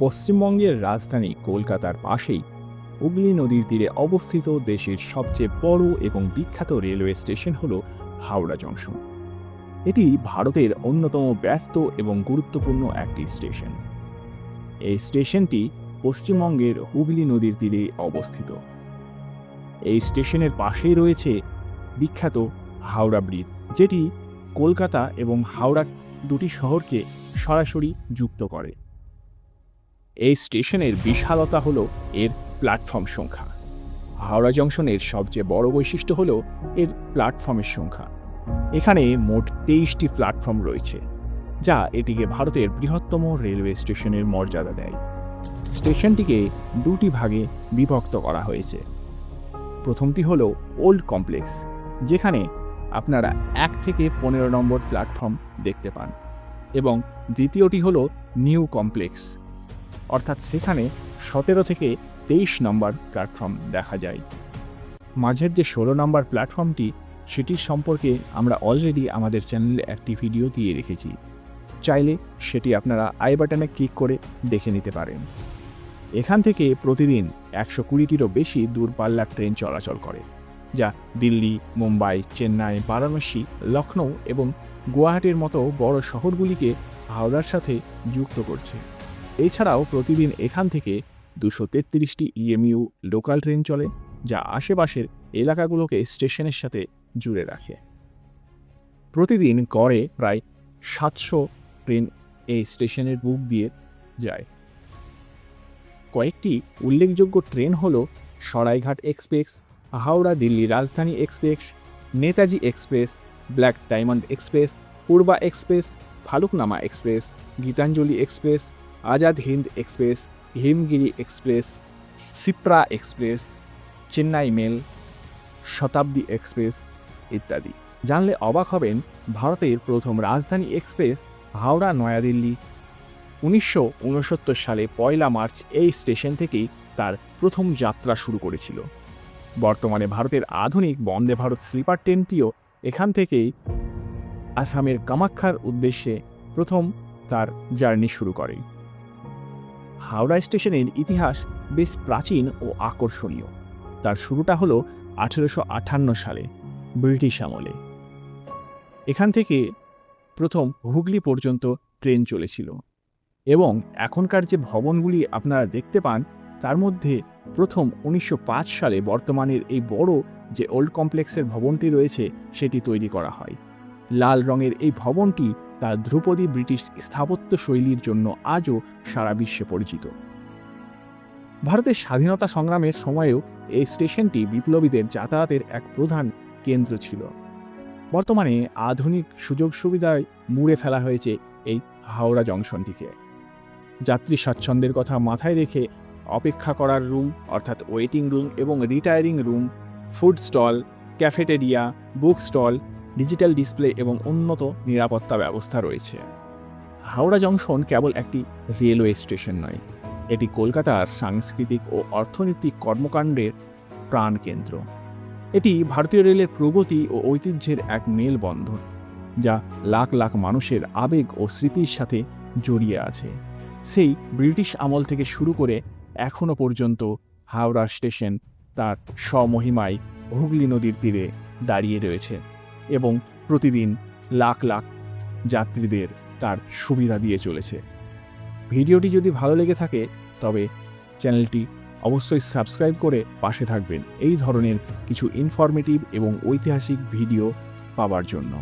পশ্চিমবঙ্গের রাজধানী কলকাতার পাশেই হুগলি নদীর তীরে অবস্থিত দেশের সবচেয়ে বড় এবং বিখ্যাত রেলওয়ে স্টেশন হল হাওড়া জংশন। এটি ভারতের অন্যতম ব্যস্ত এবং গুরুত্বপূর্ণ একটি স্টেশন। এই স্টেশনটি পশ্চিমবঙ্গের হুগলি নদীর তীরে অবস্থিত। এই স্টেশনের পাশেই রয়েছে বিখ্যাত হাওড়া ব্রিজ, যেটি কলকাতা এবং হাওড়া দুটি শহরকে সরাসরি যুক্ত করে। এই স্টেশনের বিশালতা হল এর প্ল্যাটফর্ম সংখ্যা। হাওড়া জংশনের সবচেয়ে বড় বৈশিষ্ট্য হল এর প্ল্যাটফর্মের সংখ্যা। এখানে মোট 23টি প্ল্যাটফর্ম রয়েছে, যা এটিকে ভারতের বৃহত্তম রেলওয়ে স্টেশনের মর্যাদা দেয়। স্টেশনটিকে দুটি ভাগে বিভক্ত করা হয়েছে। প্রথমটি হল ওল্ড কমপ্লেক্স, যেখানে আপনারা 1 থেকে 15 নম্বর প্ল্যাটফর্ম দেখতে পান, এবং দ্বিতীয়টি হল নিউ কমপ্লেক্স, অর্থাৎ সেখানে 17 থেকে 23 নম্বর প্ল্যাটফর্ম দেখা যায়। মাঝের যে 16 নম্বর প্ল্যাটফর্মটি, সেটির সম্পর্কে আমরা অলরেডি আমাদের চ্যানেলে একটি ভিডিও দিয়ে রেখেছি। চাইলে সেটি আপনারা আই বাটনে ক্লিক করে দেখে নিতে পারেন। এখান থেকে প্রতিদিন 120টিরও বেশি দূরপাল্লার ট্রেন চলাচল করে, যা দিল্লি, মুম্বাই, চেন্নাই, বারাণসী, লখনৌ এবং গুয়াহাটির মতো বড় শহরগুলিকে হাওড়ার সাথে যুক্ত করছে। এছাড়াও প্রতিদিন এখান থেকে 233টি EMU লোকাল ট্রেন চলে, যা আশেপাশের এলাকাগুলোকে স্টেশনের সাথে জুড়ে রাখে। প্রতিদিন গড়ে প্রায় 700 ট্রেন এই স্টেশনের বুক দিয়ে যায়। কয়েকটি উল্লেখযোগ্য ট্রেন হল Saraighat express, Howrah Delhi Rajdhani express, Netaji express, black diamond express, Purva express, Falaknuma express, Gitanjali express, Azad Hind express, Himgiri express, Shipra express, Chennai mail, Shatabdi express ইত্যাদি। জানলে অবাক হবেন, ভারতের প্রথম রাজধানী এক্সপ্রেস হাওড়া নয়াদিল্লি 1969 সালে 1 মার্চ এই স্টেশন থেকেই তার প্রথম যাত্রা শুরু করেছিল। বর্তমানে ভারতের আধুনিক বন্দে ভারত স্লিপার ট্রেনটিও এখান থেকেই আসামের কামাখ্যার উদ্দেশ্যে প্রথম তার জার্নি শুরু করে। হাওড়া স্টেশনের ইতিহাস বেশ প্রাচীন ও আকর্ষণীয়। তার শুরুটা হলো 1858 সালে ব্রিটিশ আমলে। এখান থেকে প্রথম হুগলি পর্যন্ত ট্রেন চলেছিল, এবং এখনকার যে ভবনগুলি আপনারা দেখতে পান, তার মধ্যে প্রথম 1905 সালে বর্তমানের এই বড় যে ওল্ড কমপ্লেক্সের ভবনটি রয়েছে, সেটি তৈরি করা হয়। লাল রঙের এই ভবনটি তার ধ্রুপদী ব্রিটিশ স্থাপত্য শৈলীর জন্য আজও সারা বিশ্বে পরিচিত। ভারতের স্বাধীনতা সংগ্রামের সময়েও এই স্টেশনটি বিপ্লবীদের যাতায়াতের এক প্রধান কেন্দ্র ছিল। বর্তমানে আধুনিক সুযোগ সুবিধায় মুড়ে ফেলা হয়েছে এই হাওড়া জংশনটিকে। যাত্রী স্বাচ্ছন্দ্যের কথা মাথায় রেখে অপেক্ষা করার রুম অর্থাৎ ওয়েটিং রুম এবং retiring room, food stall, cafeteria, book stall, digital display এবং উন্নত নিরাপত্তা ব্যবস্থা রয়েছে। হাওড়া জংশন কেবল একটি রেলওয়ে স্টেশন নয়, এটি কলকাতার সাংস্কৃতিক ও অর্থনৈতিক কর্মকাণ্ডের প্রাণকেন্দ্র। এটি ভারতীয় রেলের প্রগতি ও ঐতিহ্যের এক মেলবন্ধন, যা লাখ লাখ মানুষের আবেগ ও স্মৃতির সাথে জড়িয়ে আছে। সেই ব্রিটিশ আমল থেকে শুরু করে এখনও পর্যন্ত হাওড়া স্টেশন তার স্বমহিমায় হুগলি নদীর তীরে দাঁড়িয়ে রয়েছে এবং প্রতিদিন লাখ লাখ যাত্রীদের তার সুবিধা দিয়ে চলেছে। ভিডিওটি যদি ভালো লেগে থাকে, তবে চ্যানেলটি অবশ্যই সাবস্ক্রাইব করে পাশে থাকবেন এই ধরনের কিছু ইনফরমেটিভ এবং ঐতিহাসিক ভিডিও পাওয়ার জন্য।